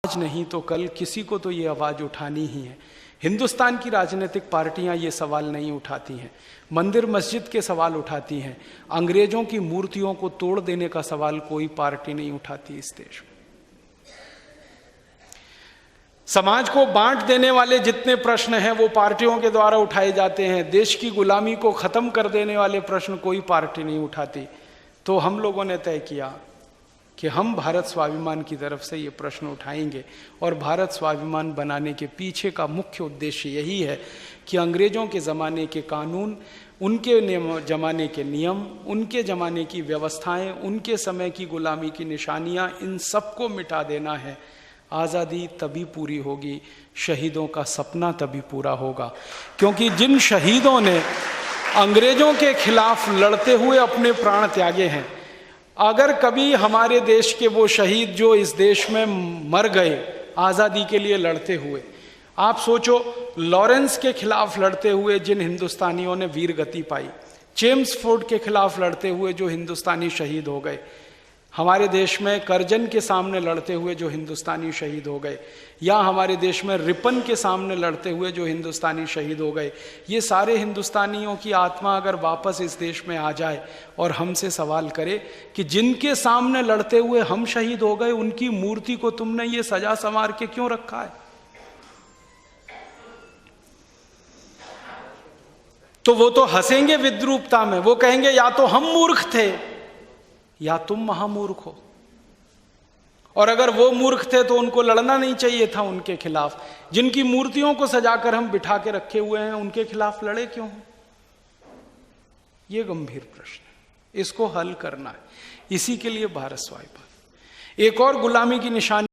आज नहीं तो कल किसी को तो ये आवाज़ उठानी ही है। हिंदुस्तान की राजनीतिक पार्टियां ये सवाल नहीं उठाती हैं, मंदिर मस्जिद के सवाल उठाती हैं, अंग्रेजों की मूर्तियों को तोड़ देने का सवाल कोई पार्टी नहीं उठाती इस देश में। समाज को बांट देने वाले जितने प्रश्न हैं वो पार्टियों के द्वारा उठाए जाते हैं, देश की गुलामी को खत्म कर देने वाले प्रश्न कोई पार्टी नहीं उठाती। तो हम लोगों ने तय किया कि हम भारत स्वाभिमान की तरफ से ये प्रश्न उठाएंगे, और भारत स्वाभिमान बनाने के पीछे का मुख्य उद्देश्य यही है कि अंग्रेजों के ज़माने के कानून, उनके ज़माने के नियम, उनके ज़माने की व्यवस्थाएं, उनके समय की गुलामी की निशानियां, इन सबको मिटा देना है। आज़ादी तभी पूरी होगी, शहीदों का सपना तभी पूरा होगा, क्योंकि जिन शहीदों ने अंग्रेजों के खिलाफ लड़ते हुए अपने प्राण त्यागे हैं, अगर कभी हमारे देश के वो शहीद जो इस देश में मर गए आज़ादी के लिए लड़ते हुए, आप सोचो लॉरेंस के खिलाफ लड़ते हुए जिन हिंदुस्तानियों ने वीर गति पाई, चेम्सफोर्ड के खिलाफ लड़ते हुए जो हिंदुस्तानी शहीद हो गए, हमारे देश में करजन के सामने लड़ते हुए जो हिंदुस्तानी शहीद हो गए, या हमारे देश में रिपन के सामने लड़ते हुए जो हिंदुस्तानी शहीद हो गए, ये सारे हिंदुस्तानियों की आत्मा अगर वापस इस देश में आ जाए और हमसे सवाल करे कि जिनके सामने लड़ते हुए हम शहीद हो गए, उनकी मूर्ति को तुमने ये सजा संवार के क्यों रखा है, तो वो तो हंसेंगे विद्रूपता में। वो कहेंगे या तो हम मूर्ख थे या तुम महामूर्ख हो, और अगर वो मूर्ख थे तो उनको लड़ना नहीं चाहिए था उनके खिलाफ। जिनकी मूर्तियों को सजाकर हम बिठा के रखे हुए हैं, उनके खिलाफ लड़े क्यों? ये गंभीर प्रश्न है, इसको हल करना है। इसी के लिए भारत स्वाभिमान। एक और गुलामी की निशानी